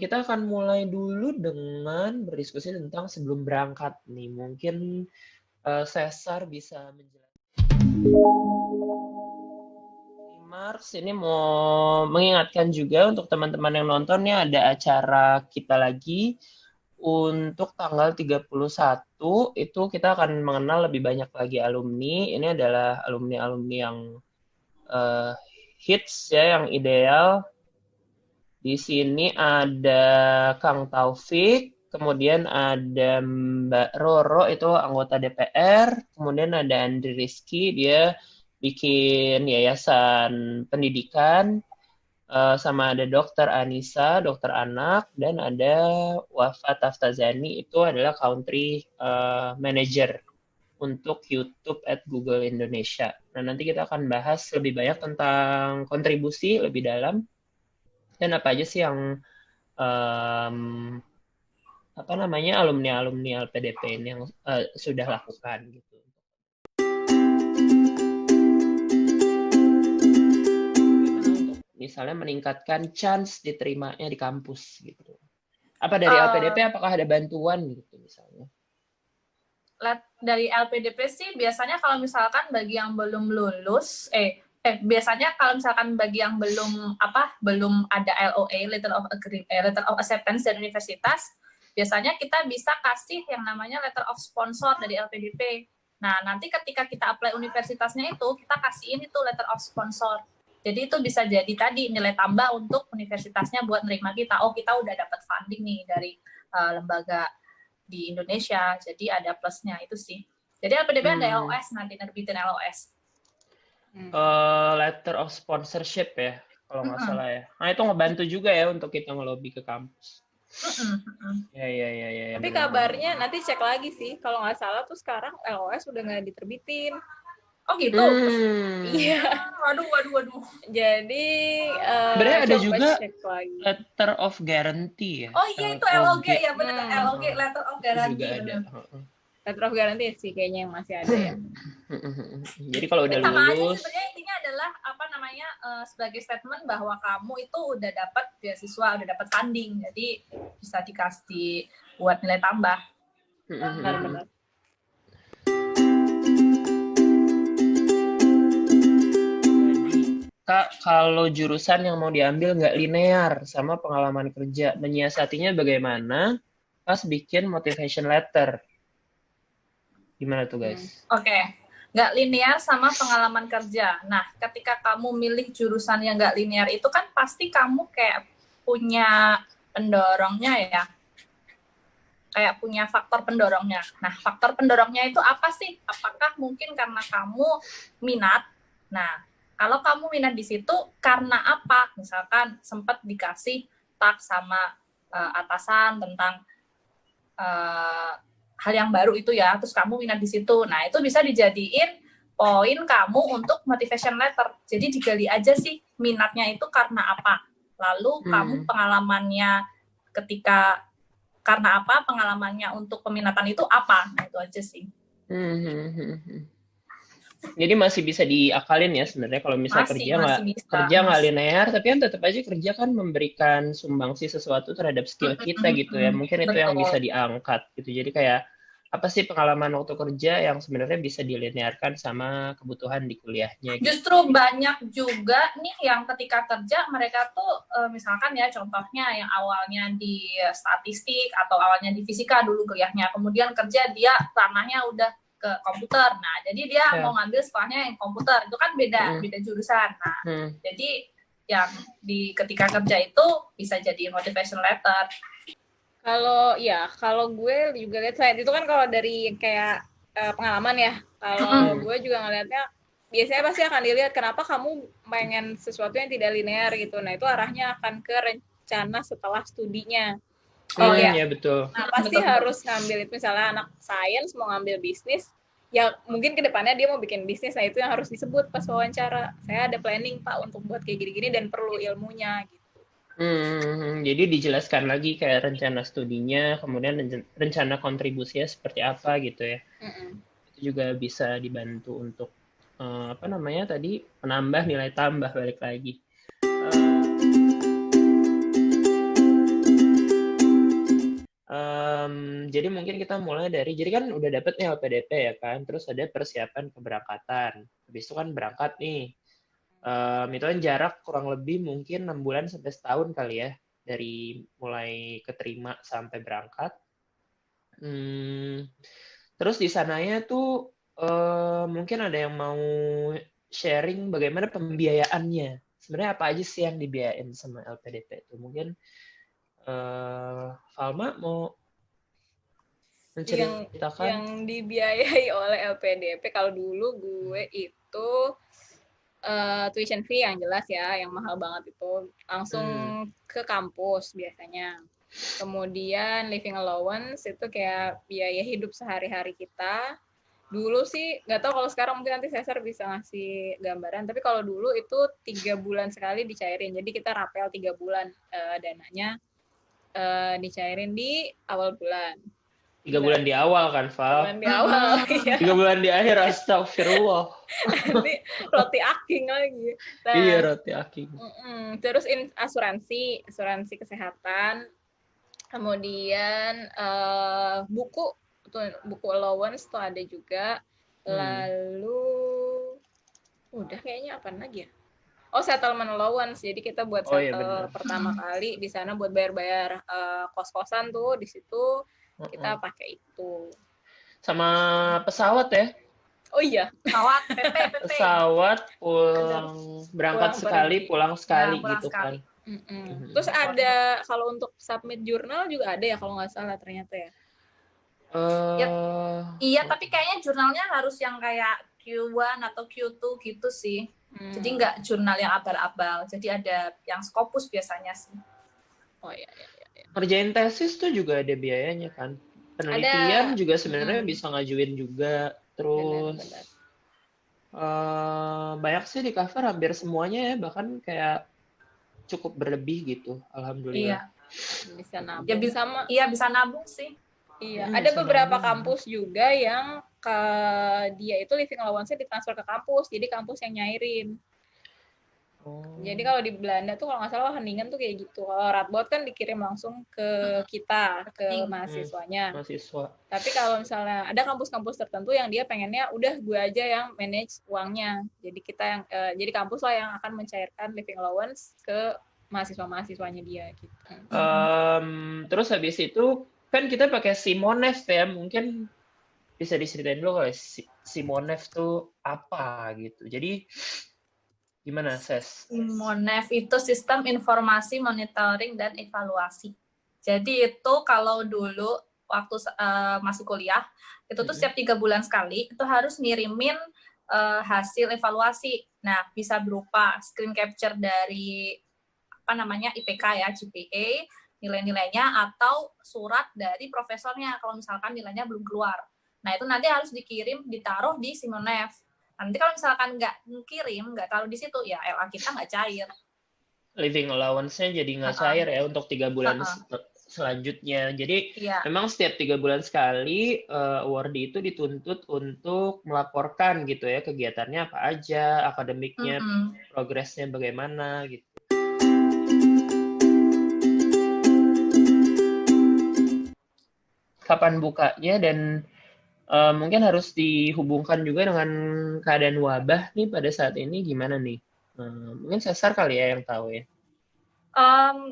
kita akan mulai dulu dengan berdiskusi tentang sebelum berangkat nih. Mungkin Cesar bisa menjelaskan. Mars ini mau mengingatkan juga untuk teman-teman yang nonton nih ada acara kita lagi untuk tanggal 31 itu kita akan mengenal lebih banyak lagi alumni. Ini adalah alumni-alumni yang hits ya, yang ideal. Di sini ada Kang Taufik, kemudian ada Mbak Roro itu anggota DPR, kemudian ada Andri Rizky, dia bikin yayasan pendidikan, sama ada Dokter Anissa, dokter anak, dan ada Wafa Taftazani, itu adalah country manager untuk YouTube at Google Indonesia. Nah, nanti kita akan bahas lebih banyak tentang kontribusi lebih dalam, dan apa aja sih yang alumni-alumni LPDP ini yang sudah lakukan gitu. Gimana untuk misalnya meningkatkan chance diterimanya di kampus gitu. Apa dari LPDP apakah ada bantuan gitu misalnya? Dari LPDP sih biasanya kalau misalkan bagi yang belum lulus, biasanya kalau misalkan bagi yang belum ada LOA, letter of acceptance dari universitas, biasanya kita bisa kasih yang namanya letter of sponsor dari LPDP. Nah, nanti ketika kita apply universitasnya itu, kita kasihin itu letter of sponsor. Jadi itu bisa jadi tadi nilai tambah untuk universitasnya buat nerima kita. Oh, kita udah dapat funding nih dari lembaga di Indonesia, jadi ada plusnya itu sih. Jadi LPDP ada LOS, nanti nerbitin LOS. Letter of sponsorship ya, kalau nggak salah ya. Nah, itu ngebantu juga ya untuk kita ngelobi ke kampus. Ya. Tapi kabarnya nanti cek lagi sih, kalau nggak salah tuh sekarang LOS udah nggak diterbitin. Oh gitu? Iya. Waduh. Jadi sebenarnya ada juga letter of guarantee ya. Oh iya, itu LOG ya, benar. LOG, letter of guarantee. Juga ada. Letter of guarantee sih kayaknya yang masih ada ya. Jadi kalau udah sama lulus, aja sebenarnya intinya adalah sebagai statement bahwa kamu itu udah dapat beasiswa, udah dapat funding, jadi bisa dikasih buat nilai tambah. Benar-benar. Kak, kalau jurusan yang mau diambil nggak linear sama pengalaman kerja, menyiasatinya bagaimana pas bikin motivation letter? Gimana tuh, guys? Oke. Nggak linear sama pengalaman kerja. Nah, ketika kamu milih jurusan yang nggak linear itu kan pasti kamu kayak punya pendorongnya ya. Kayak punya faktor pendorongnya. Nah, faktor pendorongnya itu apa sih? Apakah mungkin karena kamu minat? Nah, kalau kamu minat di situ karena apa? Misalkan sempat dikasih tag sama atasan tentang hal yang baru itu ya, terus kamu minat di situ. Nah, itu bisa dijadiin poin kamu untuk motivation letter. Jadi digali aja sih minatnya itu karena apa. Lalu kamu pengalamannya karena apa, pengalamannya untuk peminatan itu apa. Nah, itu aja sih. Jadi masih bisa diakalin ya sebenarnya kalau misalnya kerja nggak linear, tapi kan tetap aja kerja kan memberikan sumbangsi sesuatu terhadap skill kita gitu ya. Mungkin itu yang bisa diangkat gitu. Jadi kayak apa sih pengalaman waktu kerja yang sebenarnya bisa dilinearkan sama kebutuhan di kuliahnya gitu. Justru banyak juga nih yang ketika kerja mereka tuh misalkan ya contohnya yang awalnya di statistik atau awalnya di fisika dulu kuliahnya, kemudian kerja dia ranahnya udah ke komputer. Nah, jadi dia mau ngambil sekolahnya yang komputer. Itu kan beda jurusan. Nah, jadi yang ketika kerja itu bisa jadi motivation letter. Kalau gue juga lihat saya itu kan kalau dari kayak pengalaman ya. Kalau gue juga ngelihatnya biasanya pasti akan dilihat kenapa kamu pengen sesuatu yang tidak linear gitu. Nah, itu arahnya akan ke rencana setelah studinya. Ya betul. Nah, pasti harus ngambil itu, misalnya anak sains mau ngambil bisnis, ya mungkin kedepannya dia mau bikin bisnis. Nah, itu yang harus disebut pas wawancara. Saya ada planning Pak untuk buat kayak gini-gini dan perlu ilmunya gitu. Jadi dijelaskan lagi kayak rencana studinya, kemudian rencana kontribusinya seperti apa gitu ya. Itu juga bisa dibantu untuk menambah nilai tambah balik lagi. Jadi mungkin kita mulai dari, jadi kan udah dapet nih LPDP ya kan, terus ada persiapan keberangkatan. Habis itu kan berangkat nih. Itu kan jarak kurang lebih mungkin 6 bulan sampai setahun kali ya, dari mulai keterima sampai berangkat. Terus di sananya tuh mungkin ada yang mau sharing bagaimana pembiayaannya. Sebenarnya apa aja sih yang dibiayain sama LPDP itu? Mungkin Falma mau yang menceritakan? dibiayai oleh LPDP kalau dulu gue itu tuition fee yang jelas ya, yang mahal banget itu langsung ke kampus biasanya. Kemudian living allowance itu kayak biaya hidup sehari-hari kita. Dulu sih nggak tahu, kalau sekarang mungkin nanti Cesar bisa ngasih gambaran, tapi kalau dulu itu 3 bulan sekali dicairin, jadi kita rapel 3 bulan dananya dicairin di awal bulan. 3 bulan di awal kan, Val? 3 bulan di awal, ya. 3 bulan di akhir, astagfirullah. Nanti roti aking lagi. Nah, Iya, roti aking. Terus asuransi kesehatan, kemudian buku allowance tuh ada juga. Lalu udah kayaknya apa lagi ya? Oh, settlement allowance. Jadi kita buat settle pertama kali di sana buat bayar-bayar kos-kosan tuh di situ kita pakai itu. Sama pesawat ya? Oh iya, pesawat PP. Pesawat berangkat sekali, pulang sekali pulang gitu sekali. kan. Terus ada kalau untuk submit jurnal juga ada ya kalau nggak salah ternyata ya. Iya, tapi kayaknya jurnalnya harus yang kayak Q1 atau Q2 gitu sih. Jadi nggak jurnal yang abal-abal. Jadi ada yang Scopus biasanya sih. Oh iya. Kerjain tesis tuh juga ada biayanya kan. Penelitian juga sebenarnya bisa ngajuin juga. Terus benar. Banyak sih di cover, hampir semuanya ya, bahkan kayak cukup berlebih gitu, alhamdulillah. Iya, bisa nabung. Ya, bisa nabung sih. Iya, ada beberapa kampus juga yang dia itu living allowance-nya ditransfer ke kampus, jadi kampus yang nyairin. Jadi kalau di Belanda tuh kalau nggak salah Wageningen tuh kayak gitu. Kalau Radboud kan dikirim langsung ke kita, ke mahasiswanya. Tapi kalau misalnya ada kampus-kampus tertentu yang dia pengennya udah gue aja yang manage uangnya. Jadi jadi kampus lah yang akan mencairkan living allowance ke mahasiswa-mahasiswanya dia gitu. Terus habis itu kan kita pakai Simonef ya, mungkin bisa diceritain dulu kalau Simonef tuh apa gitu. Jadi gimana, Ses? Simonef itu Sistem Informasi Monitoring dan Evaluasi. Jadi itu kalau dulu waktu masih kuliah, itu tuh setiap 3 bulan sekali, itu harus ngirimin hasil evaluasi. Nah, bisa berupa screen capture dari IPK ya, GPA, nilai-nilainya, atau surat dari profesornya kalau misalkan nilainya belum keluar. Nah, itu nanti harus dikirim, ditaruh di Simonef. Nanti kalau misalkan nggak kirim, nggak taruh di situ, ya LA kita nggak cair. Living allowance-nya jadi nggak cair ya untuk 3 bulan selanjutnya. Jadi memang setiap 3 bulan sekali awardee itu dituntut untuk melaporkan gitu ya, kegiatannya apa aja, akademiknya, progresnya bagaimana gitu. Kapan bukanya, dan mungkin harus dihubungkan juga dengan keadaan wabah nih pada saat ini gimana nih? Mungkin Cesar kali ya yang tahu ya.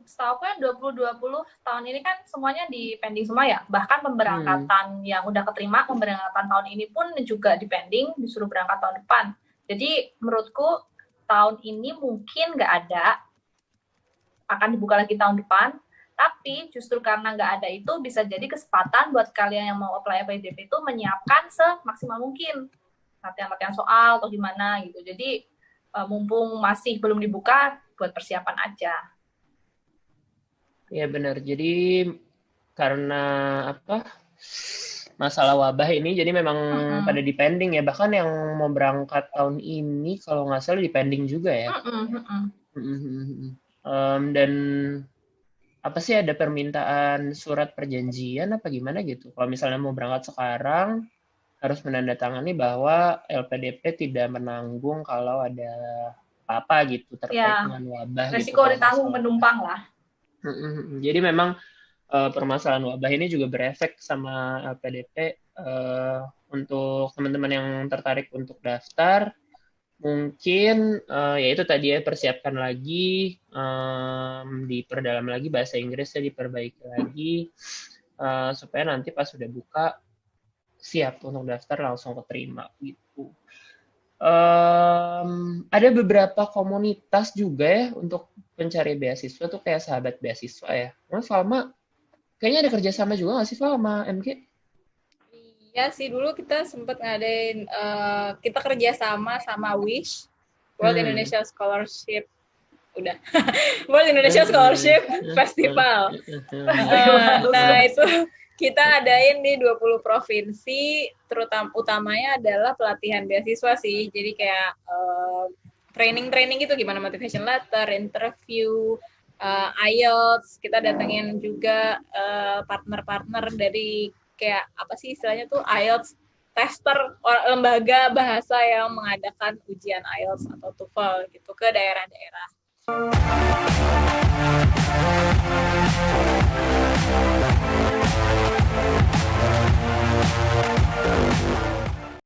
Setahu aku 2020 tahun ini kan semuanya di pending semua ya. Bahkan pemberangkatan yang udah keterima, pemberangkatan tahun ini pun juga di pending, disuruh berangkat tahun depan. Jadi menurutku tahun ini mungkin nggak ada, akan dibuka lagi tahun depan. Tapi justru karena nggak ada itu bisa jadi kesempatan buat kalian yang mau apply LPDP itu menyiapkan semaksimal mungkin latihan-latihan soal atau gimana gitu. Jadi mumpung masih belum dibuka, buat persiapan aja. Ya benar. Jadi karena masalah wabah ini, jadi memang pada dipending ya. Bahkan yang mau berangkat tahun ini kalau nggak salah dipending juga ya. Dan apa sih, ada permintaan surat perjanjian apa gimana gitu? Kalau misalnya mau berangkat sekarang, harus menandatangani bahwa LPDP tidak menanggung kalau ada apa gitu terkait dengan wabah. Resiko gitu, ditanggung penumpang lah. Jadi memang permasalahan wabah ini juga berefek sama LPDP. Untuk teman-teman yang tertarik untuk daftar, mungkin ya itu tadi ya, persiapkan lagi, diperdalam lagi bahasa Inggrisnya, diperbaiki lagi, supaya nanti pas sudah buka siap untuk daftar langsung keterima gitu. Ada beberapa komunitas juga ya untuk pencari beasiswa tuh kayak sahabat beasiswa ya. Nah, Falma, kayaknya ada kerjasama juga nggak sih Falma MG? Iya sih, dulu kita sempat ngadain, kita kerja sama Wish, World Indonesia Scholarship, udah, World Indonesia Scholarship Festival. Nah, itu kita adain di 20 provinsi, utamanya adalah pelatihan beasiswa sih. Jadi kayak training-training gitu, gimana motivation letter, interview, IELTS. Kita datengin juga partner-partner dari kayak apa sih istilahnya tuh, IELTS tester, lembaga bahasa yang mengadakan ujian IELTS atau TOEFL gitu ke daerah-daerah.